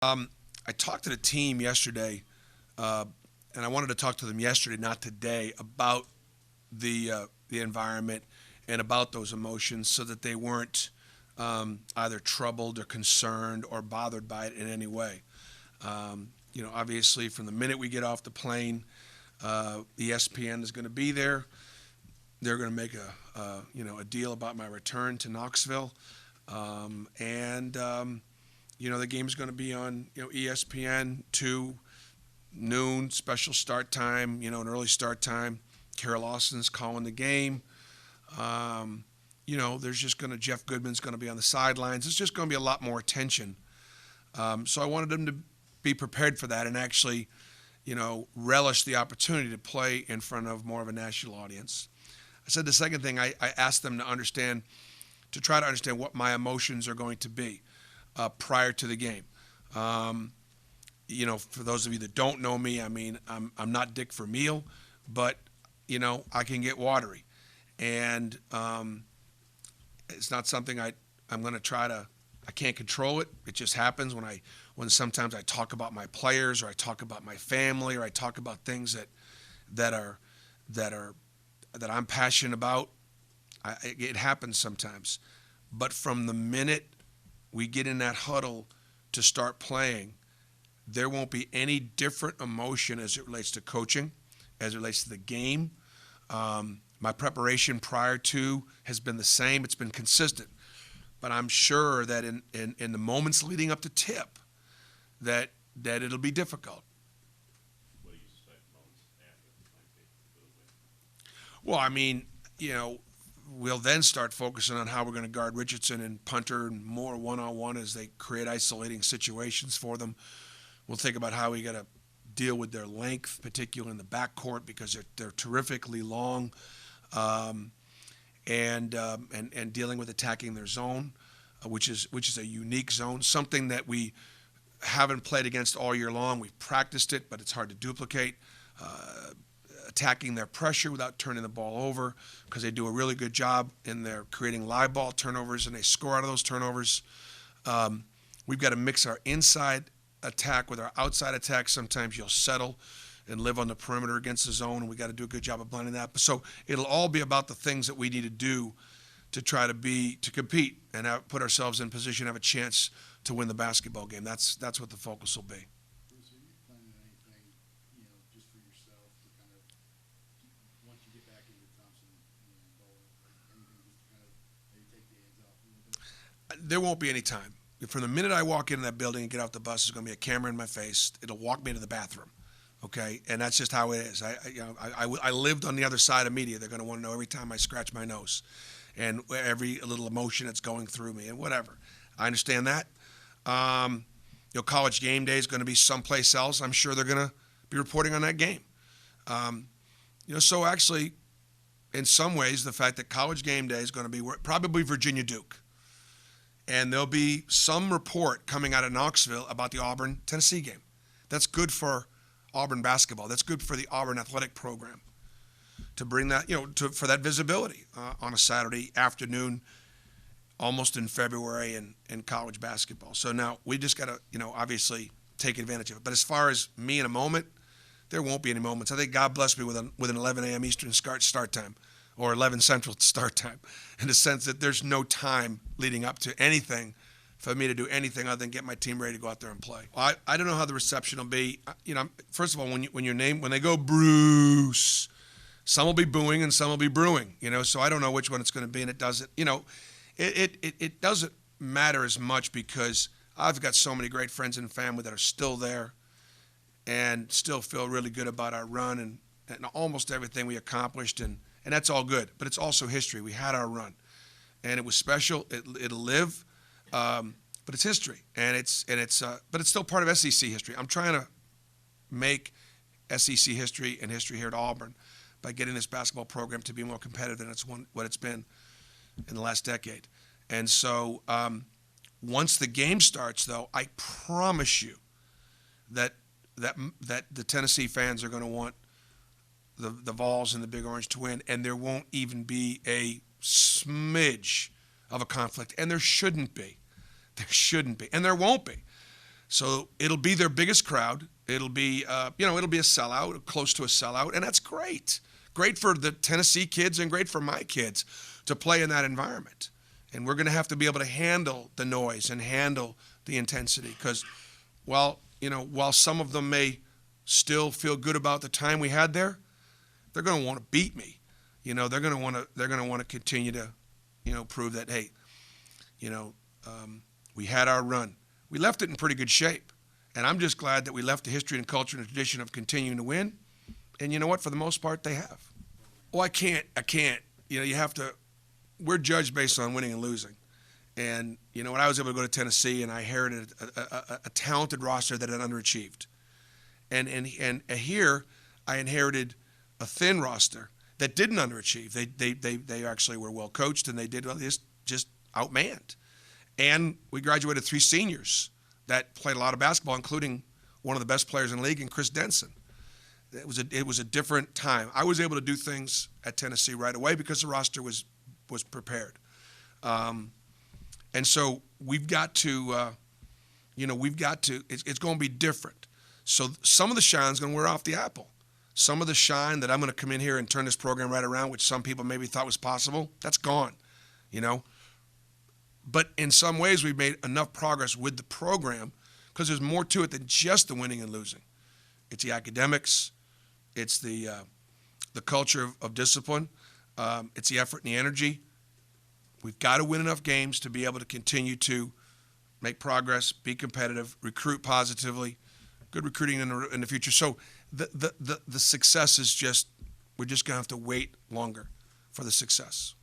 I talked to the team yesterday, uh, and I wanted to talk to them yesterday, not today, about the environment and about those emotions, so that they weren't either troubled or concerned or bothered by it in any way. Obviously, from the minute we get off the plane, ESPN is going to be there. They're going to make a deal about my return to Knoxville, and the game is going to be on ESPN 2 noon special start time, an early start time. Carol Lawson's calling the game. There's just going to Jeff Goodman's going to be on the sidelines. It's just going to be a lot more attention. So I wanted them to be prepared for that and actually, relish the opportunity to play in front of more of a national audience. I said the second thing, I asked them to try to understand what my emotions are going to be prior to the game. For those of you that don't know me, I mean, I'm not Dick Vermeil, but I can get watery, and it's not something I'm going to try to. I can't control it. It just happens when sometimes I talk about my players, or I talk about my family, or I talk about things that I'm passionate about. It happens sometimes, but from the minute we get in that huddle to start playing, there won't be any different emotion as it relates to coaching, as it relates to the game. My preparation prior to has been the same. It's been consistent. But I'm sure that in the moments leading up to tip, that it'll be difficult. What do you expect moments after might be for the win? Well, I mean, we'll then start focusing on how we're going to guard Richardson and Punter and more one-on-one as they create isolating situations for them. We'll think about how we got to deal with their length, particularly in the backcourt, because they're terrifically long, and dealing with attacking their zone, which is a unique zone, something that we haven't played against all year long. We've practiced it, but it's hard to duplicate. Attacking their pressure without turning the ball over, because they do a really good job in their creating live ball turnovers, and they score out of those turnovers. We've got to mix our inside attack with our outside attack. Sometimes you'll settle and live on the perimeter against the zone, and we got to do a good job of blending that. So it'll all be about the things that we need to do to try to compete and put ourselves in position to have a chance to win the basketball game. That's what the focus will be. Bruce, are you planning anything, just for yourself to kind of, once you get back into Thompson and Bowen, anything just to kind of maybe take the hands off a little bit? There won't be any time. From the minute I walk into that building and get off the bus, there's going to be a camera in my face. It'll walk me to the bathroom, okay? And that's just how it is. I lived on the other side of media. They're going to want to know every time I scratch my nose, and every little emotion that's going through me, and whatever. I understand that. College game day is going to be someplace else. I'm sure they're going to be reporting on that game. So actually, in some ways, the fact that college game day is going to be probably Virginia Duke. And there'll be some report coming out of Knoxville about the Auburn-Tennessee game. That's good for Auburn basketball. That's good for the Auburn athletic program to bring that, for that visibility on a Saturday afternoon, almost in February in college basketball. So now we just got to, obviously take advantage of it. But as far as me in a moment, there won't be any moments. I think God bless me with an 11 a.m. Eastern start time, or 11 Central start time, in the sense that there's no time leading up to anything for me to do anything other than get my team ready to go out there and play. I don't know how the reception will be. First of all, when they go Bruce, some will be booing and some will be brewing. So I don't know which one it's going to be, and it doesn't. It doesn't matter as much, because I've got so many great friends and family that are still there and still feel really good about our run and almost everything we accomplished, and that's all good. But it's also history. We had our run, and it was special. It'll live, but it's history, but it's still part of SEC history. I'm trying to make SEC history and history here at Auburn by getting this basketball program to be more competitive than what it's been in the last decade. And so once the game starts, though, I promise you that the Tennessee fans are going to want the Vols and the Big Orange to win, and there won't even be a smidge of a conflict, and there shouldn't be. There shouldn't be, and there won't be. So it'll be their biggest crowd. It'll be, it'll be a sellout, close to a sellout, and that's great. Great for the Tennessee kids and great for my kids to play in that environment. And we're going to have to be able to handle the noise and handle the intensity because, while some of them may still feel good about the time we had there, they're going to want to beat me. They're going to want to continue to, prove that, hey, we had our run. We left it in pretty good shape. And I'm just glad that we left the history and culture and tradition of continuing to win. And you know what? For the most part, they have. Oh, I can't. You have to. We're judged based on winning and losing. And, when I was able to go to Tennessee and I inherited a talented roster that had underachieved. And here I inherited a thin roster that didn't underachieve. They actually were well coached and they did just outmanned. And we graduated 3 seniors that played a lot of basketball, including one of the best players in the league, in Chris Denson. It was a different time. I was able to do things at Tennessee right away because the roster was prepared. And so we've got to, it's going to be different. So some of the shine's going to wear off the apple. Some of the shine that I'm going to come in here and turn this program right around, which some people maybe thought was possible, that's gone, But in some ways, we've made enough progress with the program because there's more to it than just the winning and losing. It's the academics. It's the culture of discipline. It's the effort and the energy. We've got to win enough games to be able to continue to make progress, be competitive, recruit positively, good recruiting in the future. So the success is we're just going to have to wait longer for the success.